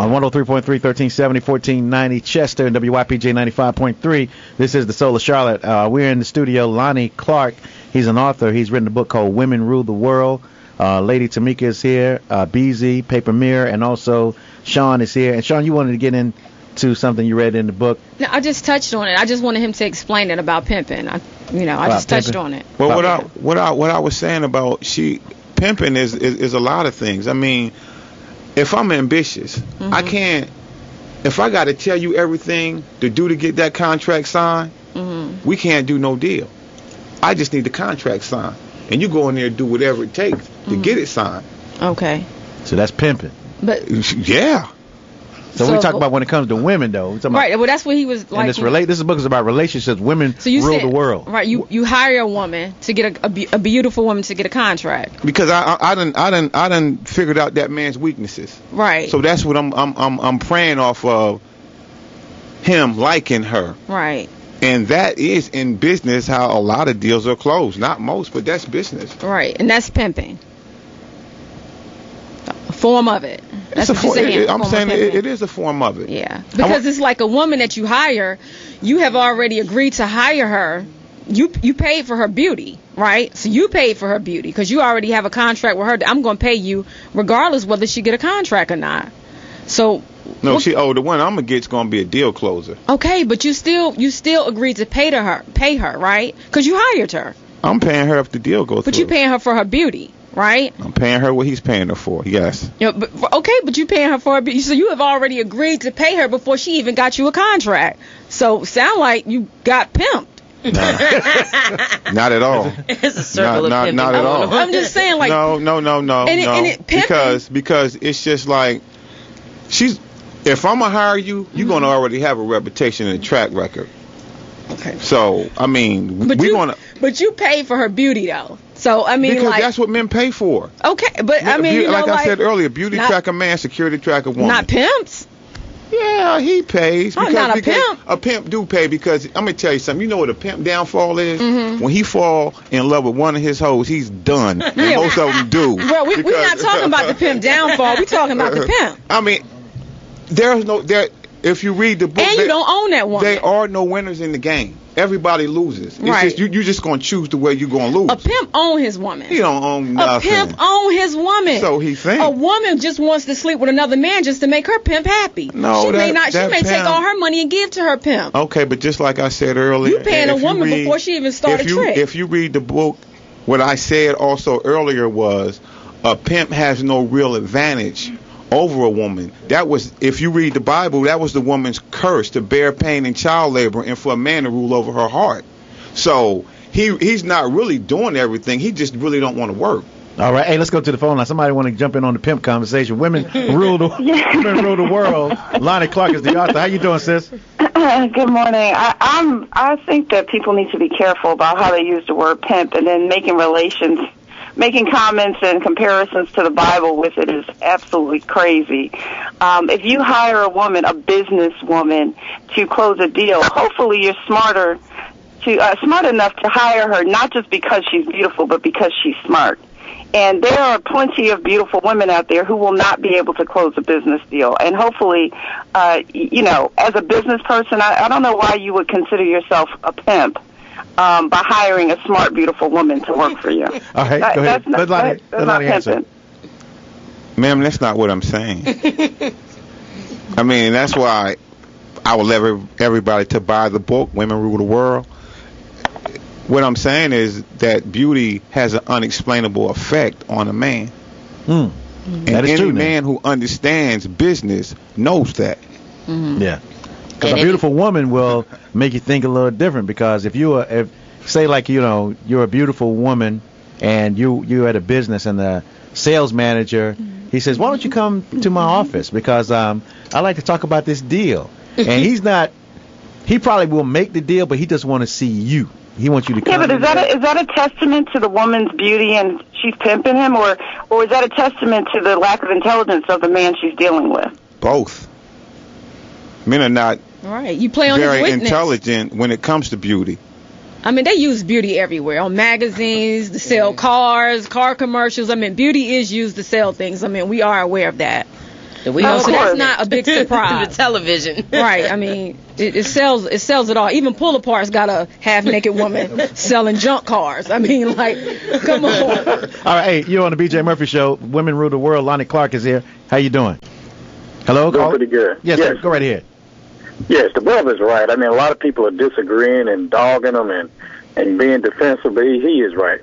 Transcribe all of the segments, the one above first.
On 103.3, 1370, 1490 Chester, and WYPJ 95.3. This is the Soul of Charlotte. We're in the studio. Lonnie Clark, he's an author. He's written a book called Women Rule the World. Lady Tamika is here, BZ, Paper Mirror, and also Sean is here. And Sean, you wanted to get into something you read in the book? No, I just touched on it. I just wanted him to explain it about pimping. I just touched on it. Well, what I was saying about pimping is a lot of things. I mean, if I'm ambitious, I can't. If I got to tell you everything to do to get that contract signed, we can't do no deal. I just need the contract signed, and you go in there and do whatever it takes to get it signed. Okay. So that's pimping. But yeah. So we talk about when it comes to women, though. Right. Well, that's what he was like. And this book is about relationships. Women rule the world. Right. You hire a woman to get a beautiful woman to get a contract. Because I done figured out that man's weaknesses. Right. So that's what I'm praying off of, him liking her. Right. And that is in business how a lot of deals are closed. Not most, but that's business. Right. And that's pimping. A form of it. That's I'm saying it is a form of it. Yeah. Because it's like a woman that you hire, you have already agreed to hire her. You paid for her beauty, right? So you paid for her beauty because you already have a contract with her. I'm going to pay you regardless whether she get a contract or not. So no, the one I'm gonna get's gonna be a deal closer. Okay, but you still agreed to pay her, right? Because you hired her. I'm paying her if the deal goes through. But you paying her for her beauty, right? I'm paying her what he's paying her for. Yes. But you paying her for her beauty, so you have already agreed to pay her before she even got you a contract. So sound like you got pimped. Not at all. It's a circle of pimping. Not at all. I'm just saying, like, no. Because it's just like if I'm gonna hire you, you're gonna already have a reputation and a track record. Okay. So I mean, But you pay for her beauty though. So I mean, because that's what men pay for. Okay, but I mean, I said earlier, beauty track a man, security track a woman. Not pimps. Yeah, he pays. Not a pimp. A pimp do pay because I'm gonna tell you something. You know what a pimp downfall is? When he fall in love with one of his hoes, he's done. And most of them do. Well, we're not talking about the pimp downfall. We're talking about the pimp. I mean, if you read the book, and you don't own that woman. There are no winners in the game. Everybody loses. It's right. just you're just gonna choose the way you're gonna lose. A pimp own his woman. He don't own nothing. A pimp own his woman. So he thinks. A woman just wants to sleep with another man just to make her pimp happy. No, she may take all her money and give to her pimp. Okay, but just like I said earlier, you paying a woman before she even started trick. If you read the book, what I said also earlier was a pimp has no real advantage over a woman. That was, if you read the Bible, that was the woman's curse, to bear pain and child labor and for a man to rule over her heart. So he's not really doing everything. He just really don't want to work. All right. Hey, let's go to the phone line. Somebody want to jump in on the pimp conversation. Women rule the world. Lonnie Clark is the author. How you doing, sis? Good morning. I think that people need to be careful about how they use the word pimp, and then making comments and comparisons to the Bible with it is absolutely crazy. If you hire a woman, a businesswoman, to close a deal, hopefully you're smart enough to hire her, not just because she's beautiful, but because she's smart. And there are plenty of beautiful women out there who will not be able to close a business deal. And hopefully, as a business person, I don't know why you would consider yourself a pimp by hiring a smart, beautiful woman to work for you. All right, go ahead. That's not pimping. Ma'am, that's not what I'm saying. I mean, that's why I would love everybody to buy the book, Women Rule the World. What I'm saying is that beauty has an unexplainable effect on a man. And any man who understands business knows that. Yeah. Because a beautiful woman will make you think a little different. Because if you're a beautiful woman and you're at a business and the sales manager, he says, why don't you come to my office? Because I like to talk about this deal. And he probably will make the deal, but he just want to see you. He wants you to come. Yeah, but is that a testament to the woman's beauty and she's pimping him, or is that a testament to the lack of intelligence of the man she's dealing with? Both. Men are not you play on very his witness. intelligent when it comes to beauty. I mean, they use beauty everywhere, on magazines, to sell cars, car commercials. I mean, beauty is used to sell things. I mean, we are aware of that. So that's not a big the surprise. television. Right. I mean, it sells it all. Even Pull Apart's got a half-naked woman selling junk cars. I mean, like, come on. All right, hey, you're on the BJ Murphy Show. Women Rule the World. Lonnie Clark is here. How you doing? Hello? Doing pretty good. Yes, sir. Go right ahead. Yes, the brother's right. I mean, a lot of people are disagreeing and dogging him and being defensive, but he is right.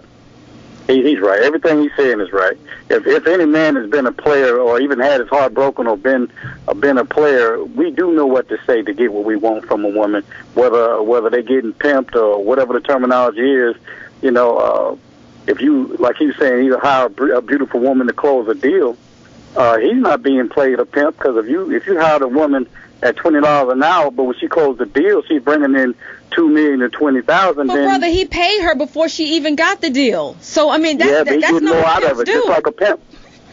He's right. Everything he's saying is right. If any man has been a player or even had his heart broken or been a player, we do know what to say to get what we want from a woman, whether they're getting pimped or whatever the terminology is. You know, if you, like he was saying, either hire a beautiful woman to close a deal, he's not being played a pimp, because if you hired a woman at $20 an hour, but when she closed the deal, she's bringing in $2,020,000. But brother, he paid her before she even got the deal. So I mean, that's not what pimps do. Just like a pimp.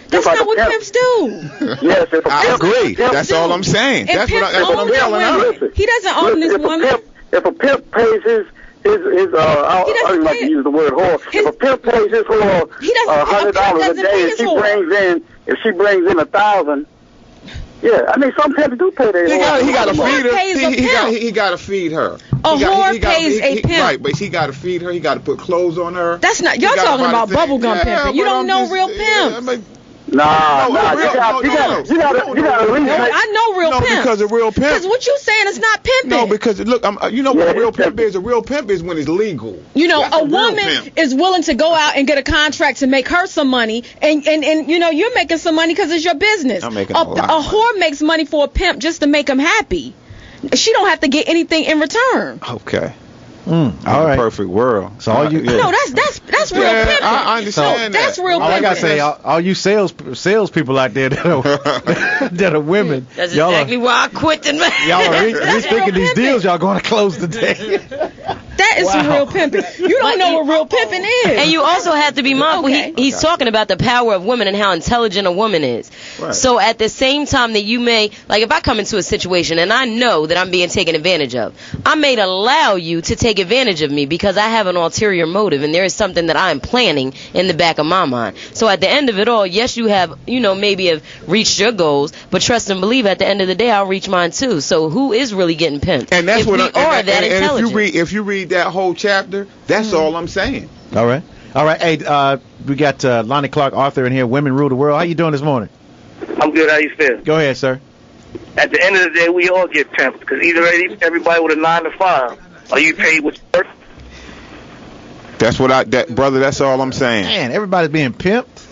That's not what pimps do. Yes, if a I pimp, agree. That's all I'm saying. That's what I'm telling her. He doesn't own this woman. If a pimp pays his I don't like to use the word whore. If a pimp pays his whore $100 a day, if she brings in 1,000. Yeah, I mean, some pimps do pay their whore. He got to feed her. He got to feed her. A whore pays a pimp. Right, but he got to feed her. He got to put clothes on her. That's not. Y'all talking about bubblegum pimping. You don't know real pimps. Nah, you gotta read. I know real pimp. Because a real pimp. Because what you saying is not pimping. No, because look, you know what a real pimp is. A real pimp is when it's legal. You know, a woman is willing to go out and get a contract to make her some money, and you know, you're making some money because it's your business. I'm making a lot. A whore makes money for a pimp just to make him happy. She don't have to get anything in return. Okay. All right. Perfect world. So all you, no, that's real pimping. I understand that. That's real pimping. All I gotta say, all you sales people out there that are women, that's exactly why I quit. Y'all are rethinking these deals. Y'all going to close today. That is some real pimping. You don't know what real pimping is. And you also have to be mindful. He's talking about the power of women and how intelligent a woman is. Right. So at the same time that you may, like if I come into a situation and I know that I'm being taken advantage of, I may allow you to take advantage of me because I have an ulterior motive and there is something that I am planning in the back of my mind. So at the end of it all, yes, you have, maybe have reached your goals, but trust and believe at the end of the day, I'll reach mine too. So who is really getting pimped? And that's if if you read that whole chapter, that's all I'm saying. All right. Hey, we got Lonnie Clark, author in here. Women Rule the World. How you doing this morning? I'm good. How you feel? Go ahead, sir. At the end of the day, we all get pimped because either everybody with a 9 to 5. Are you paid what you work? That's brother. That's all I'm saying. Man, everybody's being pimped.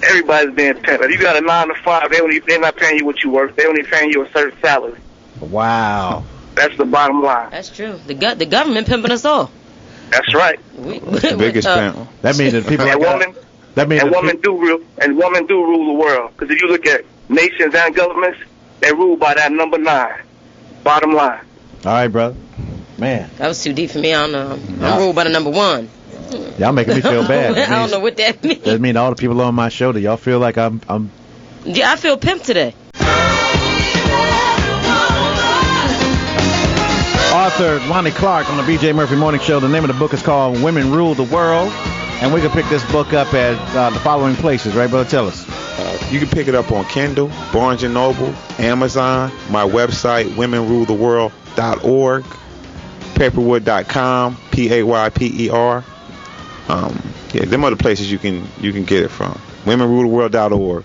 Everybody's being pimped. If you got a 9 to 5, they're not paying you what you work. They're only paying you a certain salary. Wow. That's the bottom line. That's true. The government pimping us all. That's right. The biggest pimp. That means that people. Women do rule the world. Because if you look at nations and governments, they rule by that number 9. Bottom line. All right, brother. Man. That was too deep for me. I don't know. I'm ruled by the number 1. Y'all making me feel bad. I don't know what that means. That means all the people on my show, do y'all feel like I'm... Yeah, I feel pimped today. Author Lonnie Clark on the BJ Murphy Morning Show. The name of the book is called Women Rule the World. And we can pick this book up at the following places, right, brother? Tell us. You can pick it up on Kindle, Barnes & Noble, Amazon, my website, womenruletheworld.org, paperwood.com, Payper. Them are the places you can get it from. womenruletheworld.org.